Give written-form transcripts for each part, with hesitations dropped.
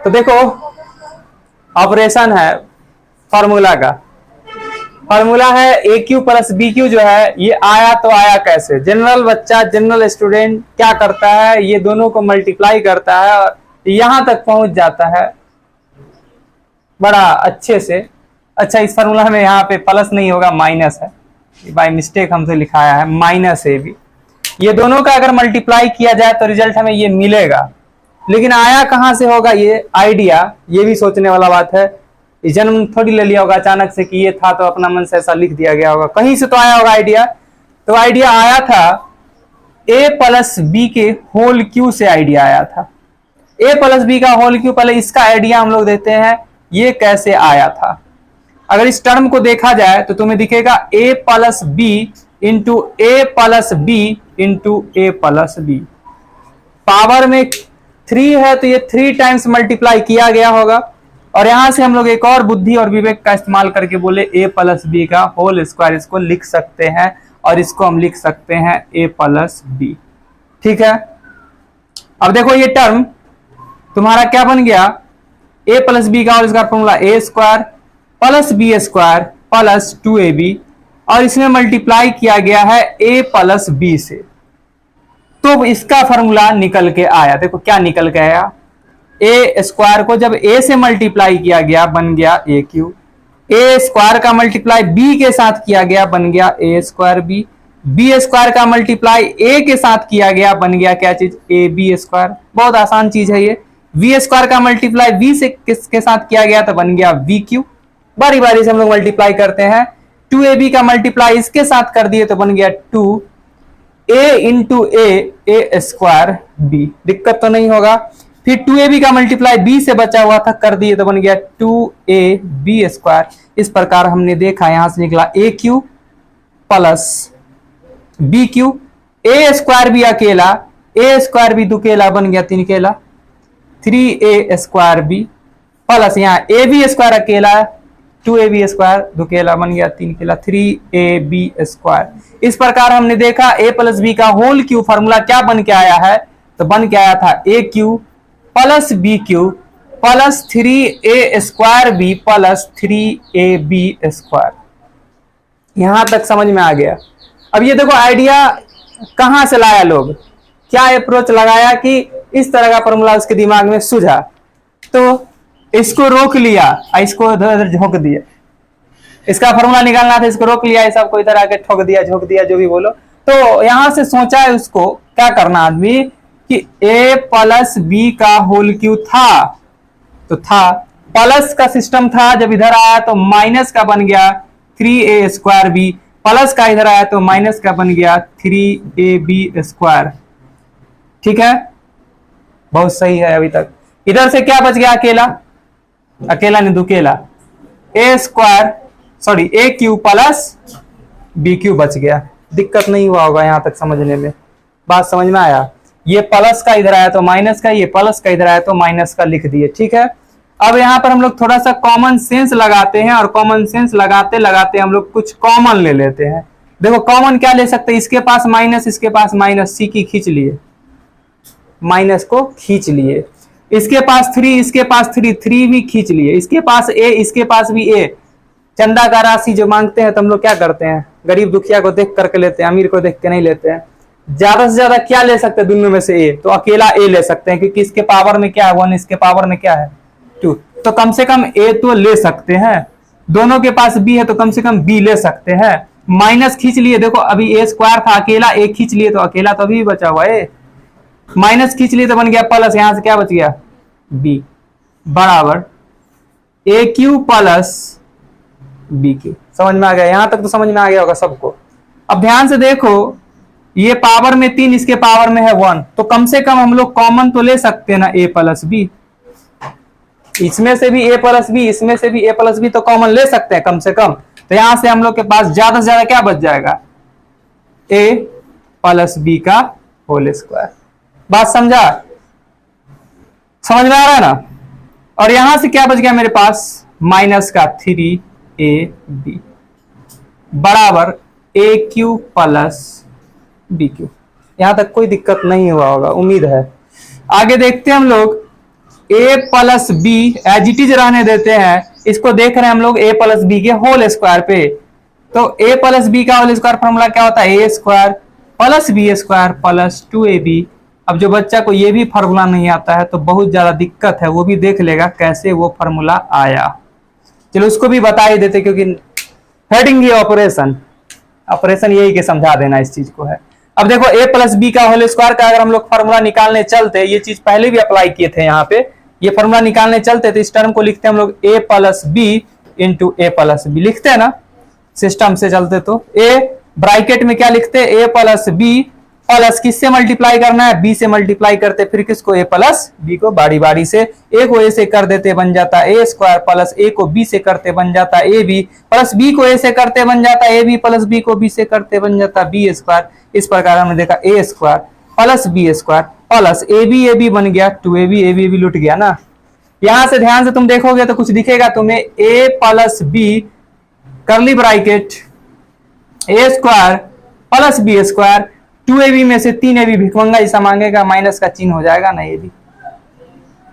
तो देखो ऑपरेशन है, फॉर्मूला का फॉर्मूला है ए क्यू प्लस बी क्यू जो है ये आया तो आया कैसे। जनरल बच्चा जनरल स्टूडेंट क्या करता है, ये दोनों को मल्टीप्लाई करता है और यहां तक पहुंच जाता है बड़ा अच्छे से। अच्छा इस फॉर्मूला में यहाँ पे प्लस नहीं होगा, माइनस है, बाय मिस्टेक हमसे लिखाया है माइनस ए बी। ये दोनों का अगर मल्टीप्लाई किया जाए तो रिजल्ट हमें ये मिलेगा, लेकिन आया कहां से होगा ये आइडिया, ये भी सोचने वाला बात है। जन्म थोड़ी ले लिया होगा अचानक से कि ये था तो अपना मन से ऐसा लिख दिया गया होगा, कहीं से तो आया होगा आइडिया। तो आइडिया आया था a प्लस बी के होल क्यू से आइडिया आया था। a प्लस बी का होल क्यू, पहले इसका आइडिया हम लोग देते हैं ये कैसे आया था। अगर इस टर्म को देखा जाए तो तुम्हें दिखेगा a plus B into A plus B into A plus B. Power में 3 है तो ये 3 टाइम्स मल्टीप्लाई किया गया होगा। और यहां से हम लोग एक और बुद्धि और विवेक का इस्तेमाल करके बोले a प्लस बी का होल स्क्वायर इसको लिख सकते हैं, और इसको हम लिख सकते हैं a प्लस बी। ठीक है, अब देखो ये टर्म तुम्हारा क्या बन गया, a प्लस बी का whole square formula a square plus B square plus 2ab, और इसमें मल्टीप्लाई किया गया है a प्लस बी से। तो इसका फॉर्मूला निकल के आया, देखो क्या निकल के आया, ए स्क्वायर को जब ए से मल्टीप्लाई किया गया बन गया ए क्यू, ए स्क्वायर का मल्टीप्लाई बी के साथ किया गया बन गया ए स्क्वायर बी, बी स्क्वायर का मल्टीप्लाई ए के साथ किया गया बन गया क्या चीज, ए बी स्क्वायर। बहुत आसान चीज है ये। वी स्क्वायर का मल्टीप्लाई वी से किसके साथ किया गया तो बन गया वी क्यू। बारी बारी से हम लोग मल्टीप्लाई करते हैं। 2ab का मल्टीप्लाई इसके साथ कर दिए तो बन गया 2a into a square B, दिक्कत तो नहीं होगा। फिर 2ab का मल्टीप्लाई b से बचा हुआ था कर दिए तो बन गया 2ab स्क्वायर। इस प्रकार हमने देखा यहां से निकला ए क्यू प्लस बी क्यू, ए स्क्वायर भी अकेला, ए स्क्वायर भी दुकेला बन गया 3 केला, 3a स्क्वायर बी प्लस यहाँ ए बी स्क्वायर अकेला, 2ab स्क्वायर दुकेला बन गया 3 केला, 3ab स्क्वायर। इस प्रकार हमने देखा a प्लस बी का होल क्यू फॉर्मूला क्या बन के आया है, तो बन के आया था a cube plus B cube plus 3a square b plus 3ab square. यहां तक समझ में आ गया। अब ये देखो आइडिया कहां से लाया लोग, क्या अप्रोच लगाया कि इस तरह का फॉर्मूला उसके दिमाग में सूझा, तो इसको रोक लिया, इसको इधर झोंक दिया। इसका फॉर्मूला निकालना था, इसको रोक लिया, सब कोई तरह के ठोक दिया झोंक दिया जो भी बोलो। तो यहां से सोचा है उसको क्या करना आदमी कि a प्लस बी का होल क्यू था, तो था प्लस का सिस्टम था, जब इधर आया तो माइनस का बन गया 3a स्क्वायर बी, प्लस का इधर आया तो माइनस का बन गया 3ab स्क्वायर। ठीक है, बहुत सही है। अभी तक इधर से क्या बच गया, अकेला, अकेला नहीं दुकेला, ए स्क्वायर सॉरी ए क्यू प्लस बी क्यू बच गया। दिक्कत नहीं हुआ होगा यहां तक समझने में, बात समझ में आया। ये प्लस का इधर आया तो माइनस का, ये प्लस का इधर आया तो माइनस का लिख दिए। ठीक है, अब यहाँ पर हम लोग थोड़ा सा कॉमन सेंस लगाते हैं, और कॉमन सेंस लगाते लगाते हम लोग कुछ कॉमन ले लेते हैं। देखो कॉमन क्या ले सकते हैं, इसके पास माइनस इसके पास माइनस, सी की खींच लिए, माइनस को खींच लिए, इसके पास 3 इसके पास 3 भी खींच लिए, इसके पास a इसके पास भी a। चंदा का राशि जो मांगते हैं तो हम लोग क्या करते हैं, गरीब दुखिया को देख करके लेते हैं, अमीर को देख के नहीं लेते हैं। ज्यादा से ज्यादा क्या ले सकते हैं दोनों में से a, तो अकेला a ले सकते हैं, क्योंकि इसके पावर में क्या है 1, इसके पावर में क्या है 2, तो कम से कम a तो ले सकते हैं। दोनों के पास b है तो कम से कम b ले सकते हैं। माइनस खींच लिए, देखो अभी a स्क्वायर था अकेला, a खींच लिए तो अकेला तो अभी बचा हुआ है, माइनस खींच लिए तो बन गया प्लस, यहां से क्या बच गया b बराबर a cube plus B Q. समझ में आ गया, यहां तक तो समझ में आ गया होगा सबको। अब ध्यान से देखो, ये पावर में 3 इसके पावर में है 1, तो कम से कम हम लोग कॉमन तो ले सकते हैं ना a प्लस बी, इसमें से भी a प्लस बी, इसमें से भी a प्लस बी, तो कॉमन ले सकते हैं कम से कम। तो यहां से हम लोग के पास ज्यादा से ज्यादा क्या बच जाएगा, a प्लस बी का होल स्क्वायर। बात समझा, समझ में आ रहा है ना। और यहां से क्या बच गया मेरे पास, माइनस का 3ab बराबर a cube plus B Q. यहां तक कोई दिक्कत नहीं हुआ होगा, उम्मीद है। आगे देखते हैं हम लोग, a plus b as it is रहने देते हैं, इसको देख रहे हैं हम लोग ए प्लस बी के होल स्क्वायर पे। तो ए प्लस बी का होल स्क्वायर फॉर्मूला क्या होता है, a square plus B square plus 2ab। अब जो बच्चा को ये भी फॉर्मूला नहीं आता है तो बहुत ज्यादा दिक्कत है, वो भी देख लेगा कैसे वो फॉर्मूला आया। चलो उसको भी बता ही देते, क्योंकि हेडिंग ही ऑपरेशन यही के समझा देना इस चीज को है। अब देखो ए प्लस बी का होल स्क्वायर का अगर हम लोग फॉर्मूला निकालने चलते, ये चीज पहले भी अप्लाई किए थे यहाँ पे, ये फॉर्मूला निकालने चलते तो इस टर्म को लिखते हैं हम लोग a plus B into A plus B, लिखते हैं ना सिस्टम से चलते। तो ए ब्रैकेट में क्या लिखते हैं, ए प्लस बी प्लस किससे मल्टीप्लाई करना है, बी से मल्टीप्लाई करते, फिर किसको, ए प्लस बी को बारी बारी से, ए को ए से कर देते बन जाता ए स्क्वायर प्लस ए को बी से करते बन जाता ए बी प्लस बी को ए से करते बन जाता ए बी प्लस बी को बी से करते बन जाता बी स्क्वायर। इस प्रकार हमने देखा a square plus B square plus a b बन गया 2ab, ए बी लुट गया ना। यहां से ध्यान से तुम देखोगे तो कुछ दिखेगा तुम्हें, a plus b curly bracket a square plus B square 2ab में से 3ab भिखमंगा ऐसा मांगेगा, माइनस का चिन्ह हो जाएगा ना, A B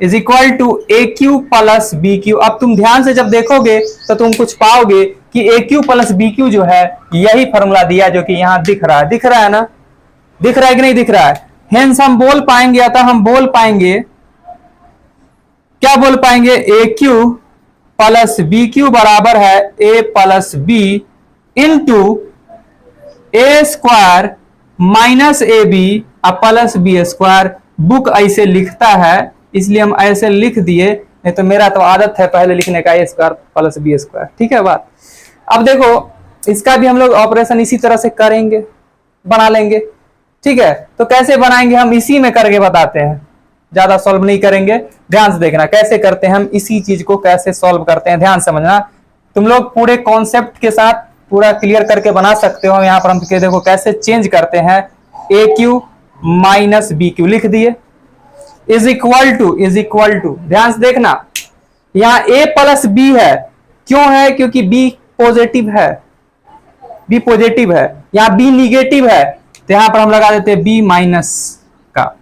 is equal to A cube plus B cube. अब तुम ध्यान से जब देखोगे तो तुम कुछ पाओगे कि ए क्यू प्लस बी क्यू जो है यही फॉर्मूला दिया जो कि यहां दिख रहा है ना, दिख रहा है कि नहीं दिख रहा है। हेंस हम बोल पाएंगे, अतः हम बोल पाएंगे, क्या बोल पाएंगे, a cube plus B cube बराबर है a plus B into a square minus a b plus B square. Book ऐसे लिखता है इसलिए हम ऐसे लिख दिए, नहीं तो मेरा तो आदत है पहले लिखने का, ए स्क्वायर प्लस बी स्क्वायर। ठीक है बात। अब देखो इसका भी हम लोग ऑपरेशन इसी तरह से करेंगे, बना लेंगे। ठीक है, तो कैसे बनाएंगे हम इसी में करके बताते हैं, ज्यादा सॉल्व नहीं करेंगे। ध्यान से देखना कैसे करते हैं हम इसी चीज को, कैसे सॉल्व करते हैं ध्यान समझना। तुम लोग पूरे कॉन्सेप्ट के साथ पूरा क्लियर करके बना सकते हो। यहाँ पर हम देखो कैसे चेंज करते हैं, ए क्यू माइनस बी क्यू लिख दिए, इज इक्वल टू ध्यान से देखना, यहाँ ए प्लस बी है, क्यों है, क्योंकि बी पॉजिटिव है, बी पॉजिटिव है, यहाँ बी निगेटिव है, तो यहां पर हम लगा देते हैं बी माइनस का।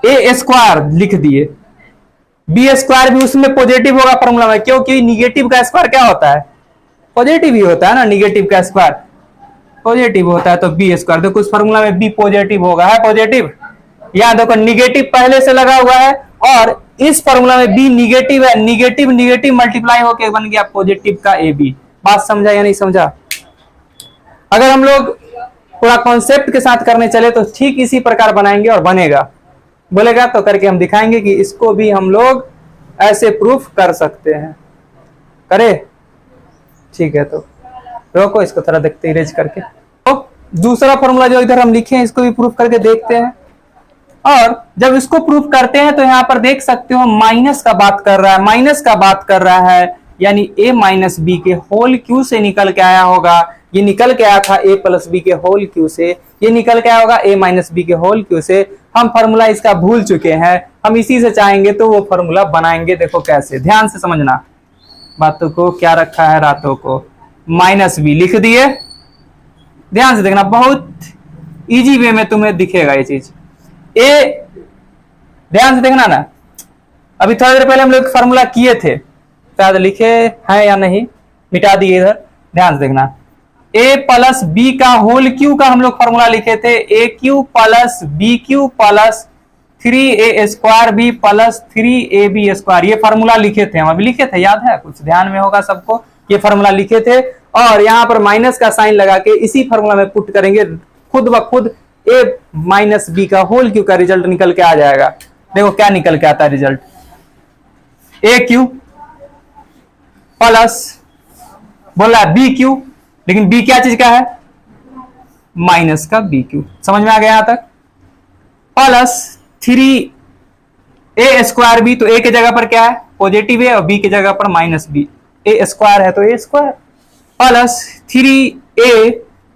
ए स्क्वायर लिख दिए, बी स्क्वायर भी उसमें पॉजिटिव होगा फॉर्मूला में, क्योंकि निगेटिव का स्क्वायर क्या होता है, पॉजिटिव ही होता है ना, निगेटिव का स्क्वायर पॉजिटिव होता है, तो बी स्क्वायर देखो उस फॉर्मूला में बी पॉजिटिव होगा, है पॉजिटिव। यहां देखो निगेटिव पहले से लगा हुआ है और इस फॉर्मूला में बी निगेटिव है, निगेटिव निगेटिव मल्टीप्लाई होकर बन गया पॉजिटिव का ए बी। बात समझा या नहीं समझा। अगर हम लोग पूरा कॉन्सेप्ट के साथ करने चले तो ठीक इसी प्रकार बनाएंगे और बनेगा, बोलेगा तो करके हम दिखाएंगे कि इसको भी हम लोग ऐसे प्रूफ कर सकते हैं। करे ठीक है, तो रोको इसको थोड़ा देखते इरेज करके। तो दूसरा फॉर्मूला जो इधर हम लिखे हैं इसको भी प्रूफ करके देखते हैं। और जब इसको प्रूफ करते हैं तो यहाँ पर देख सकते हो माइनस का बात कर रहा है, माइनस का बात कर रहा है, यानी a माइनस बी के होल क्यू से निकल के आया होगा। ये निकल के आया था a प्लस बी के होल क्यू से, ये निकल के आया होगा a माइनस बी के होल क्यू से। हम फॉर्मूला इसका भूल चुके हैं, हम इसी से चाहेंगे तो वो फॉर्मूला बनाएंगे। देखो कैसे, ध्यान से समझना बातों को, क्या रखा है रातों को, माइनस बी लिख दिए। ध्यान से देखना, बहुत इजी वे में तुम्हें दिखेगा ये चीज। ए ध्यान से देखना ना, अभी थोड़ी देर पहले हम लोग फॉर्मूला किए थे, शायद लिखे हैं या नहीं, मिटा दिए इधर। ध्यान से देखना, ए प्लस बी का होल क्यू का हम लोग फॉर्मूला लिखे थे, a cube plus B cube plus 3a square b plus 3ab square, ये फॉर्मूला लिखे थे हम, अभी लिखे थे, याद है, कुछ ध्यान में होगा सबको। ये फॉर्मूला लिखे थे और यहाँ पर माइनस का साइन लगा के इसी फॉर्मूला में पुट करेंगे, खुद ब खुद a माइनस बी का होल क्यू का रिजल्ट निकल के आ जाएगा। देखो क्या निकल के आता है रिजल्ट, ए क्यू प्लस बोल रहा है बी क्यू, लेकिन बी क्या चीज का है, माइनस का बी क्यू। समझ में आ गया यहां तक। प्लस 3a स्क्वायर बी, तो a की जगह पर क्या है, पॉजिटिव है, और b की जगह पर माइनस बी, a स्क्वायर है तो a square, plus 3a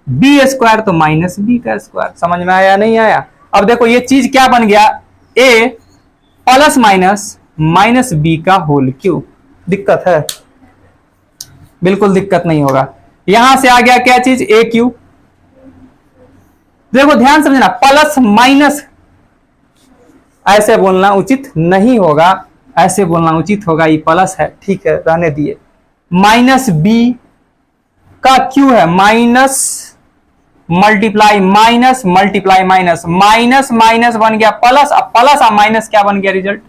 B square तो माइनस बी का स्क्वायर। समझ में आया नहीं आया। अब देखो ये चीज क्या बन गया, a plus minus minus B का होल क्यू। दिक्कत है, बिल्कुल दिक्कत नहीं होगा। यहां से आ गया क्या चीज, ए क्यू। देखो ध्यान समझना, प्लस माइनस ऐसे बोलना उचित नहीं होगा, ऐसे बोलना उचित होगा, ये प्लस है, ठीक है रहने दिए। माइनस बी का क्यू है, minus multiply minus multiply minus, minus minus बन गया प्लस, अब प्लस और माइनस क्या बन गया रिजल्ट,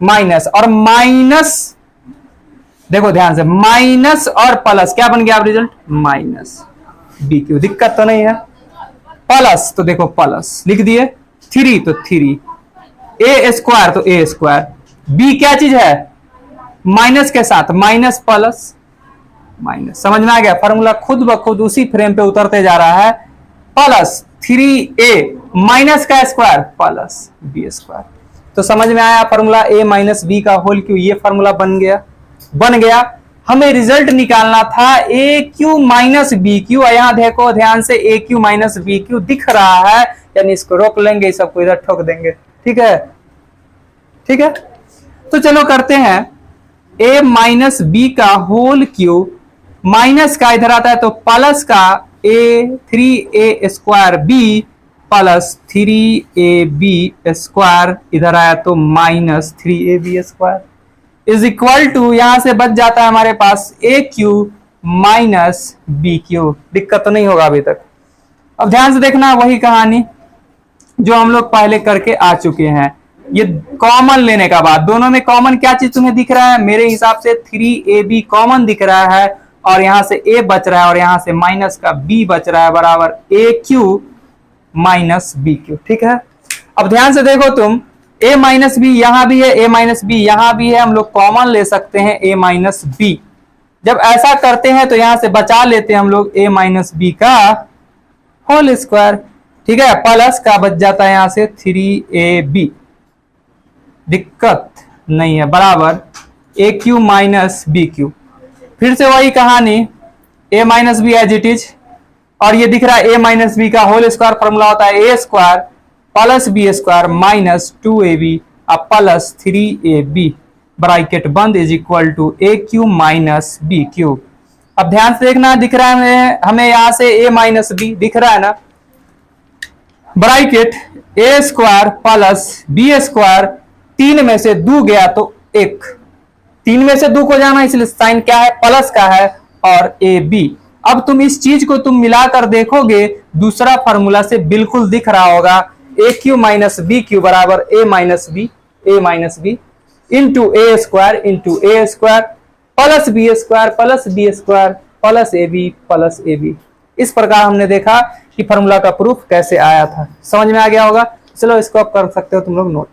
माइनस, और माइनस देखो ध्यान से, माइनस और प्लस क्या बन गया अब रिजल्ट, माइनस बी क्यू। दिक्कत तो नहीं है, प्लस तो देखो प्लस लिख दिए, 3 तो 3, ए स्क्वायर तो ए स्क्वायर, बी क्या चीज है, माइनस के साथ माइनस प्लस माइनस। समझ में आ गया, फॉर्मूला खुद ब खुद उसी फ्रेम पे उतरते जा रहा है, प्लस 3a माइनस का स्क्वायर प्लस बी स्क्वायर। तो समझ में आया फॉर्मूला a माइनस बी का होल क्यू, ये फॉर्मूला बन गया। हमें रिजल्ट निकालना था a cube minus B Q, यहां देखो ध्यान से, ए क्यू माइनस बी क्यू दिख रहा है, यानी इसको रोक लेंगे, इस सबको इधर ठोक देंगे, ठीक है, ठीक है। तो चलो करते हैं, a माइनस बी का होल क्यू, माइनस का इधर आता है तो प्लस का a 3a square b plus 3ab square, इधर आया तो minus 3ab square is equal to, यहां से बच जाता है हमारे पास A cube minus B cube. दिक्कत तो नहीं होगा अभी तक। अब ध्यान से देखना, वही कहानी जो हम लोग पहले करके आ चुके हैं, ये कॉमन लेने का बाद, दोनों में कॉमन क्या चीज तुम्हें दिख रहा है, मेरे हिसाब से 3ab कॉमन दिख रहा है, और यहां से a बच रहा है, और यहां से माइनस का b बच रहा है, बराबर a cube minus B Q, ठीक है। अब ध्यान से देखो तुम, a माइनस बी यहां भी है, a माइनस बी यहां भी है, हम लोग कॉमन ले सकते हैं a माइनस बी। जब ऐसा करते हैं तो यहां से बचा लेते हैं हम लोग a माइनस बी का होल स्क्वायर, ठीक है, प्लस का बच जाता है यहां से 3ab, दिक्कत नहीं है, बराबर a cube minus B cube. फिर से वही कहानी, a minus b as it is, और ये दिख रहा है a माइनस बी का होल स्क्वायर, फॉर्मूला होता है a square plus B square minus 2ab plus 3ab, bracket बंद, is equal to A cube minus B cube. अब ध्यान से देखना, दिख रहा है हमें यहां से a माइनस बी दिख रहा है ना, bracket a square plus B square, 3 में से 2 गया तो 1, 3 में से 2 को जाना, इसलिए साइन क्या है, प्लस का है, और ए बी। अब तुम इस चीज को तुम मिलाकर देखोगे, दूसरा फॉर्मूला से बिल्कुल दिख रहा होगा, a cube minus B cube बराबर a minus b into a square plus B square plus a b. इस प्रकार हमने देखा कि फॉर्मूला का प्रूफ कैसे आया था, समझ में आ गया होगा। चलो इसको आप कर सकते हो तुम लोग नोट।